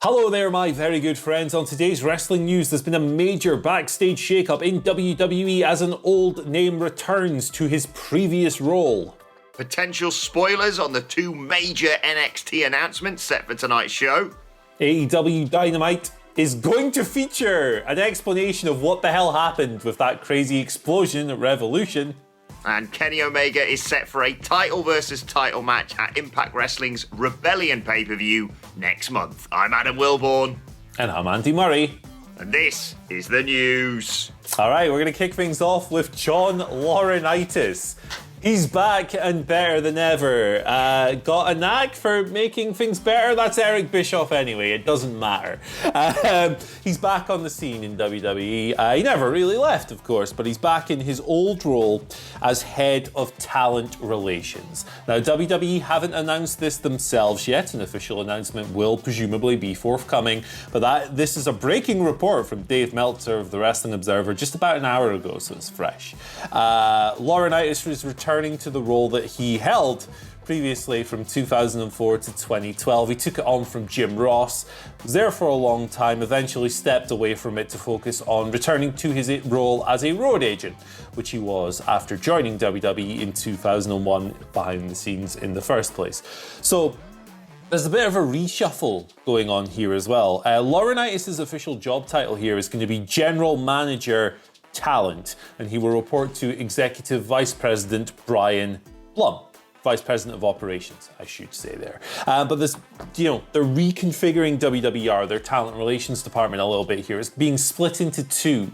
Hello there, my very good friends. On today's wrestling news, there's been a major backstage shakeup in WWE as an old name returns to his previous role. Potential spoilers on the two major NXT announcements set for tonight's show. AEW Dynamite is going to feature an explanation of what the hell happened with that crazy explosion at Revolution. And Kenny Omega is set for a title versus title match at Impact Wrestling's Rebellion pay-per-view next month. I'm Adam Wilborn. And I'm Andy Murray. And this is the news. All right, we're going to kick things off with John Laurinaitis. He's back and better than ever. Got a knack for making things better. That's Eric Bischoff anyway. It doesn't matter. He's back on the scene in WWE. He never really left, of course, but he's back in his old role as head of talent relations. Now, WWE haven't announced this themselves yet. An official announcement will presumably be forthcoming, but this is a breaking report from Dave Meltzer of the Wrestling Observer just about an hour ago, so it's fresh. Laurinaitis was returning to the role that he held previously from 2004 to 2012. He took it on from Jim Ross, was there for a long time, eventually stepped away from it to focus on returning to his role as a road agent, which he was after joining WWE in 2001 behind the scenes in the first place. So there's a bit of a reshuffle going on here as well. Laurinaitis' official job title here is going to be General Manager Talent, and he will report to Executive Vice President Brian Blum, Vice President of Operations, I should say there. But this, they're reconfiguring WWR, their talent relations department, a little bit here. It's being split into two,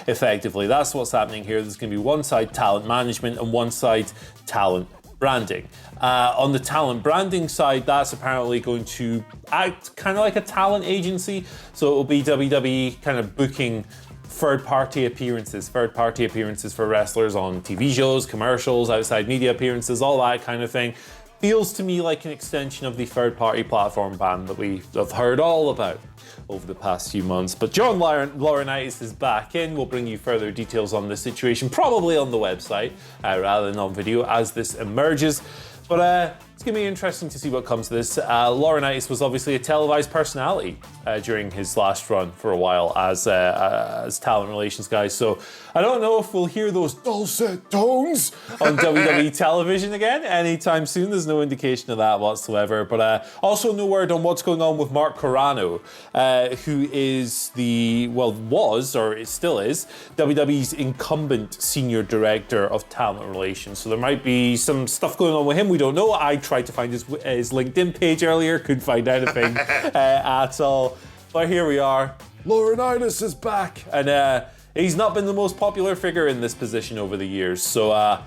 effectively. That's what's happening here. There's going to be one side talent management and one side talent branding. On the talent branding side, that's apparently going to act kind of like a talent agency. So it will be WWE kind of booking third-party appearances for wrestlers on TV shows, commercials, outside media appearances, all that kind of thing. Feels to me like an extension of the third-party platform ban that we have heard all about over the past few months. But John Laurinaitis is back in. We'll bring you further details on this situation, probably on the website rather than on video as this emerges. But it's going to be interesting to see what comes to this. Laurinaitis was obviously a televised personality during his last run for a while as talent relations guy. So I don't know if we'll hear those dulcet tones on WWE television again anytime soon. There's no indication of that whatsoever. But also no word on what's going on with Mark Carrano, who is was, or it still is, WWE's incumbent senior director of talent relations. So there might be some stuff going on with him. We don't know. I tried to find his LinkedIn page earlier, couldn't find anything at all. But here we are. Laurinaitis is back, and he's not been the most popular figure in this position over the years. So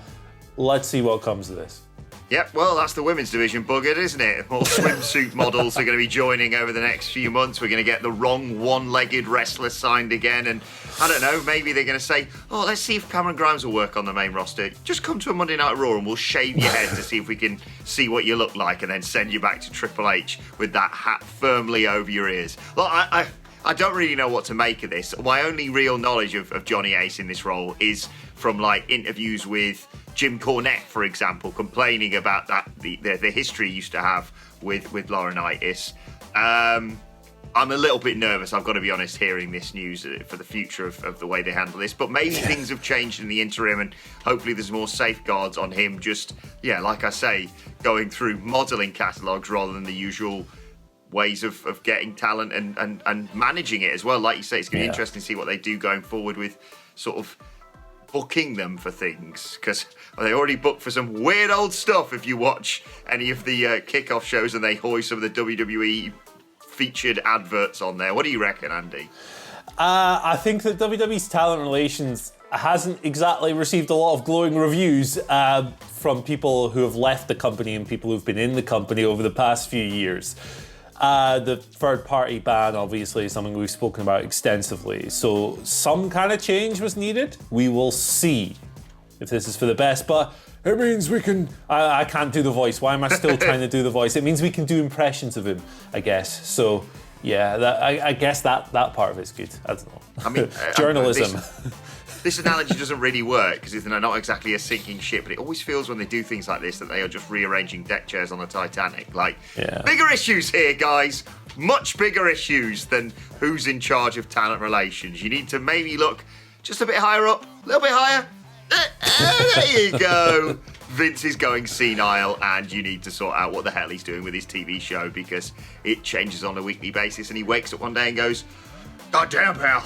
let's see what comes of this. Yep, well, that's the women's division buggered, isn't it? More swimsuit models are going to be joining over the next few months. We're going to get the wrong one-legged wrestler signed again. And I don't know, maybe they're going to say, let's see if Cameron Grimes will work on the main roster. Just come to a Monday Night Raw and we'll shave your head to see if we can see what you look like and then send you back to Triple H with that hat firmly over your ears. Well, I don't really know what to make of this. My only real knowledge of Johnny Ace in this role is from interviews with Jim Cornette, for example, complaining about the history he used to have with Laurinaitis. I'm a little bit nervous, I've got to be honest, hearing this news for the future of the way they handle this. But maybe things have changed in the interim, and hopefully there's more safeguards on him just, like I say, going through modelling catalogues rather than the usual ways of getting talent and managing it as well. Like you say, it's going to be interesting to see what they do going forward with sort of booking them for things, because they already booked for some weird old stuff if you watch any of the kickoff shows and they hoist some of the WWE featured adverts on there. What do you reckon, Andy? I think that WWE's talent relations hasn't exactly received a lot of glowing reviews from people who have left the company and people who've been in the company over the past few years. The third-party ban, obviously, is something we've spoken about extensively. So some kind of change was needed. We will see if this is for the best. But it means we can... I can't do the voice. Why am I still trying to do the voice? It means we can do impressions of him, I guess. So, I guess that part of it's good. I don't know. I mean, journalism. This analogy doesn't really work because they're not exactly a sinking ship, but it always feels when they do things like this that they are just rearranging deck chairs on the Titanic. Bigger issues here, guys. much bigger issues than who's in charge of talent relations. You need to maybe look just a bit higher up, a little bit higher. There you go. Vince is going senile, and you need to sort out what the hell he's doing with his TV show, because it changes on a weekly basis, and he wakes up one day and goes, "God damn, pal,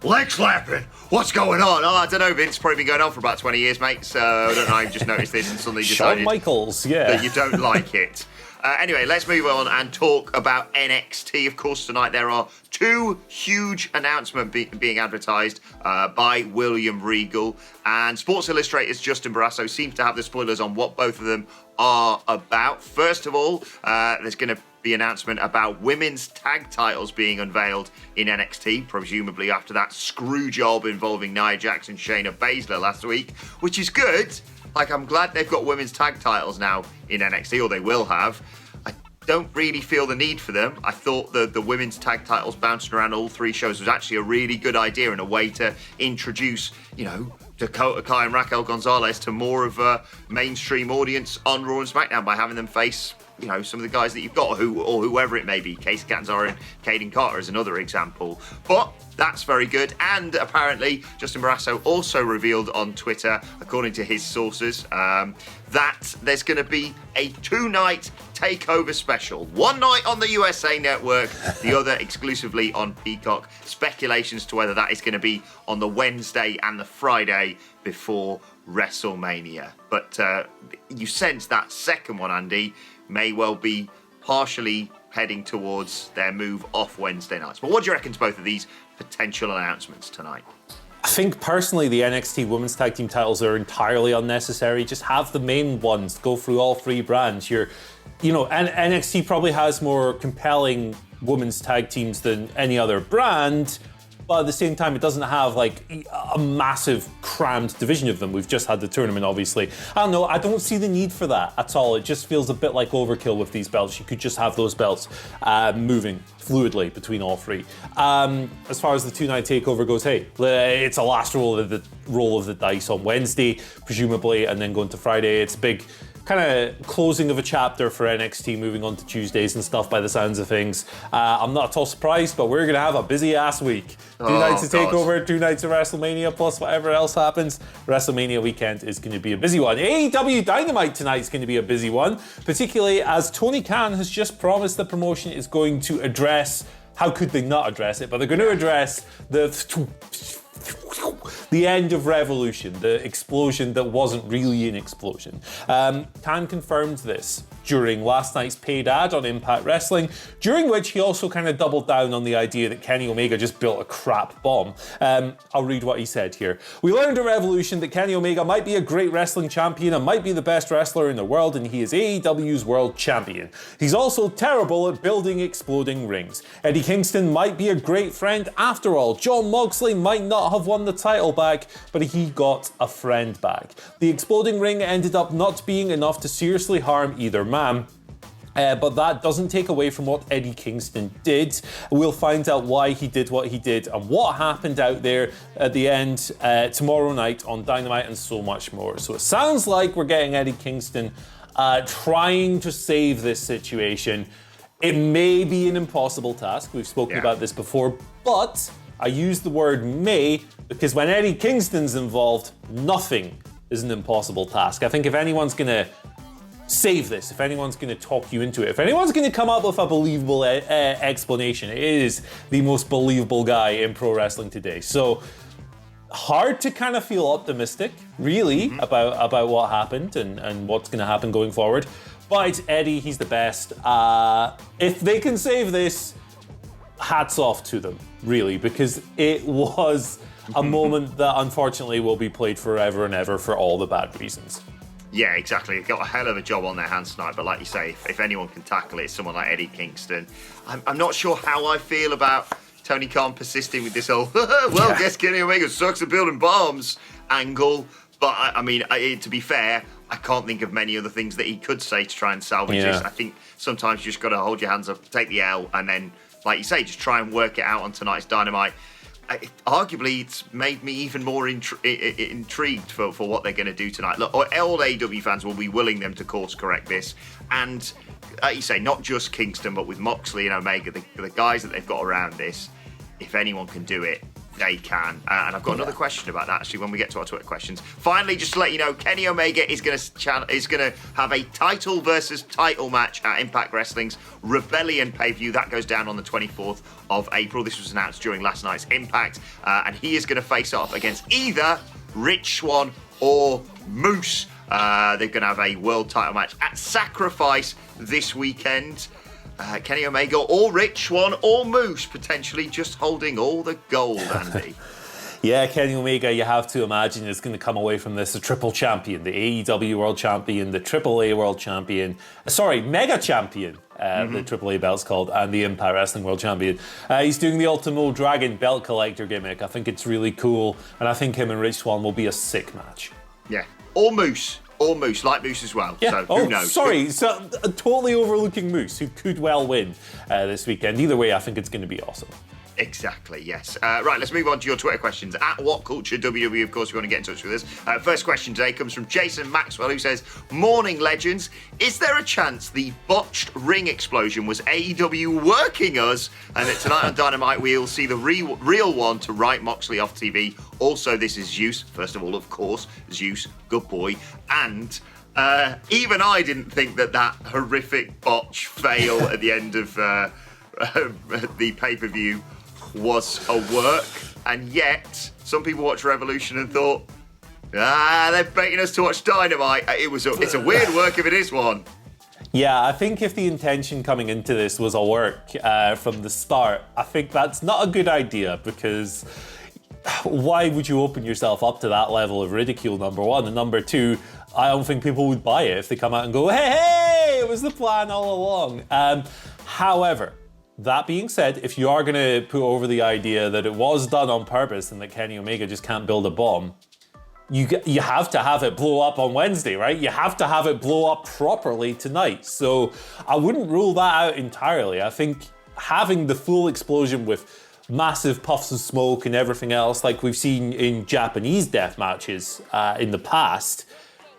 leg slapping. What's going on?" Oh, I don't know, Vince. Probably been going on for about 20 years, mate. So I don't know. I've just noticed this and suddenly decided Shawn Michaels, that you don't like it. Anyway, let's move on and talk about NXT. Of course, tonight there are two huge announcements being advertised by William Regal, and Sports Illustrated's Justin Barrasso seems to have the spoilers on what both of them are about. First of all, there's going to be announcement about women's tag titles being unveiled in NXT, presumably after that screw job involving Nia Jax and Shayna Baszler last week, which is good. Like, I'm glad they've got women's tag titles now in NXT, or they will have. I don't really feel the need for them. I thought the women's tag titles bouncing around all three shows was actually a really good idea and a way to introduce, Dakota Kai and Raquel Gonzalez to more of a mainstream audience on Raw and SmackDown by having them face, some of the guys that you've got, or whoever it may be. Casey Catanzaro and Caden Carter is another example. But that's very good. And apparently, Justin Barrasso also revealed on Twitter, according to his sources, that there's going to be a 2-night takeover special. One night on the USA Network, the other exclusively on Peacock. Speculations to whether that is going to be on the Wednesday and the Friday before WrestleMania. But you sense that second one, Andy, may well be partially heading towards their move off Wednesday nights. But what do you reckon to both of these potential announcements tonight? I think personally the NXT Women's Tag Team titles are entirely unnecessary. Just have the main ones go through all three brands. And NXT probably has more compelling women's tag teams than any other brand, but at the same time, it doesn't have like a massive crammed division of them. We've just had the tournament, obviously. I don't know, I don't see the need for that at all. It just feels a bit like overkill with these belts. You could just have those belts moving fluidly between all three. As far as the 2-night takeover goes, hey, it's a last roll of the dice on Wednesday, presumably, and then going to Friday. It's a big kind of closing of a chapter for NXT, moving on to Tuesdays and stuff by the sounds of things. I'm not at all surprised, but we're going to have a busy ass week. 2 nights of TakeOver, 2 nights of WrestleMania, plus whatever else happens. WrestleMania weekend is going to be a busy one. AEW Dynamite tonight is going to be a busy one, particularly as Tony Khan has just promised the promotion is going to address, how could they not address it, but they're going to address the end of Revolution, the explosion that wasn't really an explosion. Khan confirmed this during last night's paid ad on Impact Wrestling, during which he also kind of doubled down on the idea that Kenny Omega just built a crap bomb. I'll read what he said here. "We learned at Revolution that Kenny Omega might be a great wrestling champion and might be the best wrestler in the world, and he is AEW's world champion. He's also terrible at building exploding rings. Eddie Kingston might be a great friend after all. Jon Moxley might not have won the title back, but he got a friend back. The exploding ring ended up not being enough to seriously harm either man. But that doesn't take away from what Eddie Kingston did. We'll find out why he did what he did and what happened out there at the end tomorrow night on Dynamite, and so much more." So it sounds like we're getting Eddie Kingston trying to save this situation. It may be an impossible task. We've spoken about this before, but I use the word may because when Eddie Kingston's involved, nothing is an impossible task. I think if anyone's going to save this, if anyone's going to talk you into it, if anyone's going to come up with a believable explanation, it is the most believable guy in pro wrestling today. So hard to kind of feel optimistic, really, about what happened and what's going to happen going forward. But it's Eddie, he's the best. If they can save this, hats off to them, really, because it was a moment that unfortunately will be played forever and ever for all the bad reasons. Yeah, exactly. They've got a hell of a job on their hands tonight, but like you say, if anyone can tackle it, it's someone like Eddie Kingston. I'm not sure how I feel about Tony Khan persisting with this whole, guess Kenny Omega sucks at building bombs angle, but I mean, to be fair, I can't think of many other things that he could say to try and salvage this. I think sometimes you just got to hold your hands up, take the L, and then, like you say, just try and work it out on tonight's Dynamite. arguably it's made me even more intrigued for what they're going to do tonight. Look, all AEW fans will be willing them to course correct this, and like you say, not just Kingston, but with Moxley and Omega, the guys that they've got around this, if anyone can do it, they can. And I've got another question about that, actually, when we get to our Twitter questions. Finally, just to let you know, Kenny Omega is going to have a title versus title match at Impact Wrestling's Rebellion pay-per-view. That goes down on the 24th of April. This was announced during last night's Impact. And he is going to face off against either Rich Swann or Moose. They're going to have a world title match at Sacrifice this weekend. Kenny Omega or Rich Swann or Moose potentially just holding all the gold, Andy. Yeah, Kenny Omega, you have to imagine, is going to come away from this a triple champion, the AEW World Champion, the AAA World Champion, Mega Champion, the AAA belt's called, and the Impact Wrestling World Champion. He's doing the Ultimo Dragon belt collector gimmick. I think it's really cool, and I think him and Rich Swann will be a sick match. Yeah, or Moose. Or Moose, like Moose as well. Yeah. So who knows? Sorry, so totally overlooking Moose, who could well win this weekend. Either way, I think it's going to be awesome. Exactly, yes. Right, let's move on to your Twitter questions. At WhatCulture WWE, of course, if you want to get in touch with us. First question today comes from Jason Maxwell, who says, "Morning, legends. Is there a chance the botched ring explosion was AEW working us, and that tonight on Dynamite we'll see the real one to write Moxley off TV? Also, this is Zeus. First of all, of course, Zeus, good boy. And even I didn't think that horrific botch fail at the end of the pay-per-view was a work, and yet some people watched Revolution and thought, they're baiting us to watch Dynamite. It's a weird work if it is one." Yeah, I think if the intention coming into this was a work from the start, I think that's not a good idea, because why would you open yourself up to that level of ridicule, number one? And number two, I don't think people would buy it if they come out and go, hey, it was the plan all along. However, that being said, if you are going to put over the idea that it was done on purpose and that Kenny Omega just can't build a bomb, you have to have it blow up on Wednesday, right? You have to have it blow up properly tonight. So I wouldn't rule that out entirely. I think having the full explosion with massive puffs of smoke and everything else like we've seen in Japanese death matches in the past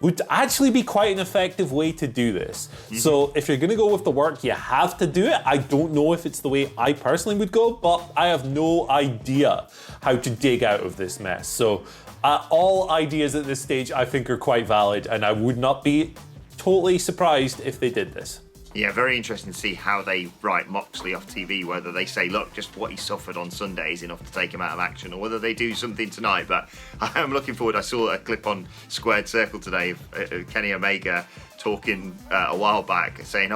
would actually be quite an effective way to do this. Mm-hmm. So if you're gonna go with the work, you have to do it. I don't know if it's the way I personally would go, but I have no idea how to dig out of this mess. So all ideas at this stage I think are quite valid, and I would not be totally surprised if they did this. Yeah, very interesting to see how they write Moxley off TV, whether they say, look, just what he suffered on Sunday is enough to take him out of action, or whether they do something tonight. But I am looking forward. I saw a clip on Squared Circle today of Kenny Omega talking a while back, saying,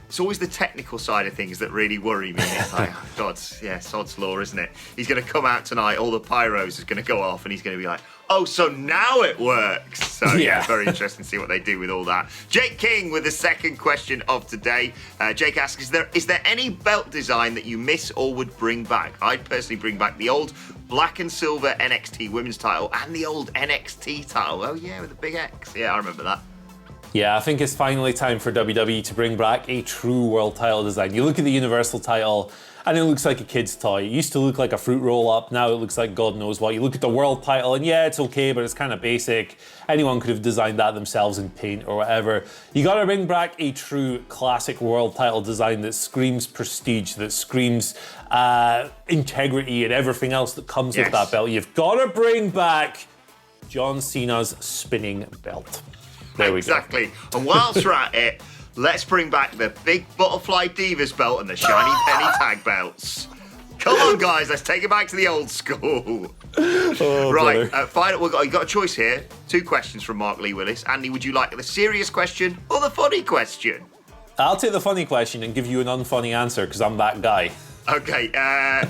it's always the technical side of things that really worry me. It's like, oh, God, yeah, sod's law, isn't it? He's going to come out tonight, all the pyros is going to go off, and he's going to be like, oh, so now it works. So, yeah, very interesting to see what they do with all that. Jake King with the second question of today. Jake asks, is there any belt design that you miss or would bring back? I'd personally bring back the old black and silver NXT women's title and the old NXT title. Oh, yeah, with the big X. Yeah, I remember that. Yeah, I think it's finally time for WWE to bring back a true world title design. You look at the Universal title, and it looks like a kid's toy. It used to look like a fruit roll-up, now it looks like God knows what. You look at the world title, and yeah, it's okay, but it's kind of basic. Anyone could have designed that themselves in paint or whatever. You gotta bring back a true classic world title design that screams prestige, that screams integrity and everything else that comes with that belt. You've gotta bring back John Cena's spinning belt. There we go. Exactly. And whilst we're at it, let's bring back the big Butterfly Divas belt and the shiny penny tag belts. Come on, guys, let's take it back to the old school. Right, final. You got a choice here. 2 questions from Mark Lee Willis. Andy, would you like the serious question or the funny question? I'll take the funny question and give you an unfunny answer because I'm that guy. Okay,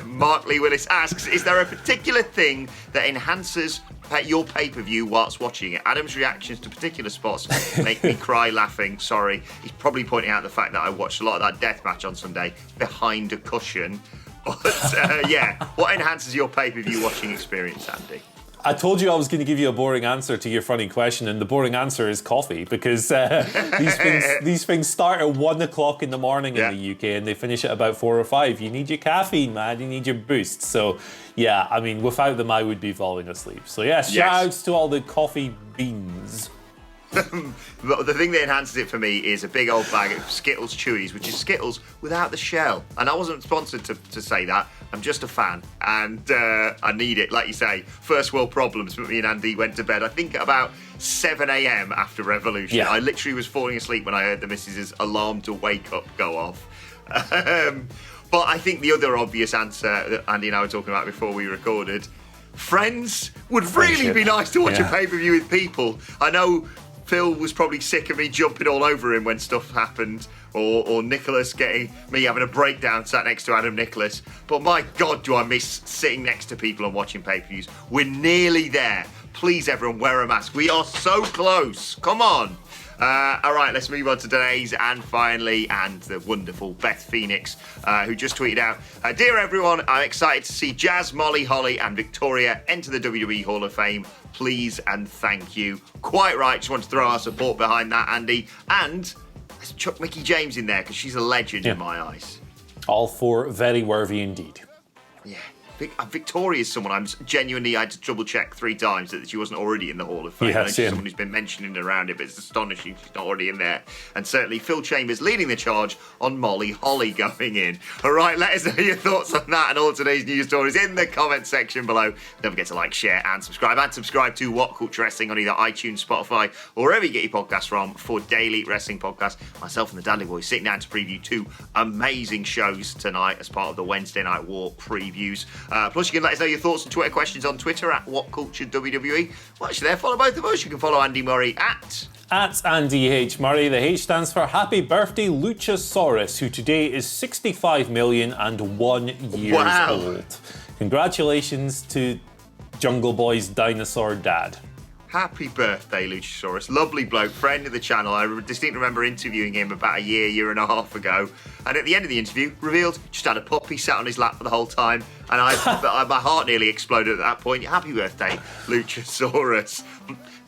Mark Lee Willis asks, is there a particular thing that enhances your pay-per-view whilst watching it? Adam's reactions to particular spots make me cry laughing. Sorry. He's probably pointing out the fact that I watched a lot of that death match on Sunday behind a cushion. But yeah, what enhances your pay-per-view watching experience, Andy? I told you I was going to give you a boring answer to your funny question, and the boring answer is coffee, because these things start at 1 o'clock in the morning in the UK and they finish at about 4 or 5. You need your caffeine, man. You need your boost. So, yeah, I mean, without them, I would be falling asleep. So, shout outs to all the coffee beans. But the thing that enhances it for me is a big old bag of Skittles Chewies, which is Skittles without the shell. And I wasn't sponsored to say that. I'm just a fan, and I need it. Like you say, first world problems. Me and Andy went to bed, I think, at about 7 a.m. after Revolution. Yeah. I literally was falling asleep when I heard the missus's alarm to wake up go off. But I think the other obvious answer that Andy and I were talking about before we recorded, friends would really be nice to watch a pay-per-view with people. I know Phil was probably sick of me jumping all over him when stuff happened, or Nicholas getting me having a breakdown sat next to Adam Nicholas. But my God, do I miss sitting next to people and watching pay-per-views. We're nearly there. Please, everyone, wear a mask. We are so close. Come on. All right, let's move on to today's and the wonderful Beth Phoenix, who just tweeted out, "Dear everyone, I'm excited to see Jazz, Molly, Holly and Victoria enter the WWE Hall of Fame. Please and thank you." Quite right, just want to throw our support behind that, Andy. And let's chuck Mickie James in there, because she's a legend in my eyes. All four very worthy indeed. Yeah. Victoria is someone I had to double check 3 times that she wasn't already in the Hall of Fame. Yeah, I know she's someone who's been mentioning around it, but it's astonishing she's not already in there. And certainly Phil Chambers leading the charge on Molly Holly going in. All right, let us know your thoughts on that and all today's news stories in the comment section below. Don't forget to like, share and subscribe. And subscribe to What Culture Wrestling on either iTunes, Spotify, or wherever you get your podcasts from for daily wrestling podcasts. Myself and the Dudley Boys sitting down to preview 2 amazing shows tonight as part of the Wednesday Night War previews. Plus, you can let us know your thoughts and Twitter questions on Twitter at WhatCultureWWE. Well, actually, follow both of us. You can follow Andy Murray at Andy H. Murray. The H stands for Happy Birthday Luchasaurus, who today is 65,001 years old. Congratulations to Jungle Boy's dinosaur dad. Happy birthday, Luchasaurus. Lovely bloke, friend of the channel. I distinctly remember interviewing him about a year and a half ago. And at the end of the interview, revealed just had a puppy sat on his lap for the whole time. And my heart nearly exploded at that point. Happy birthday, Luchasaurus.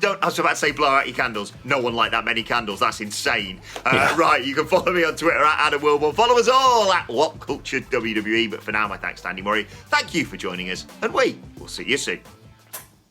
I was about to say blow out your candles. No one liked that many candles. That's insane. Right, you can follow me on Twitter at Adam Wilborn. Follow us all at WhatCultureWWE. But for now, my thanks to Andy Murray. Thank you for joining us. And we will see you soon.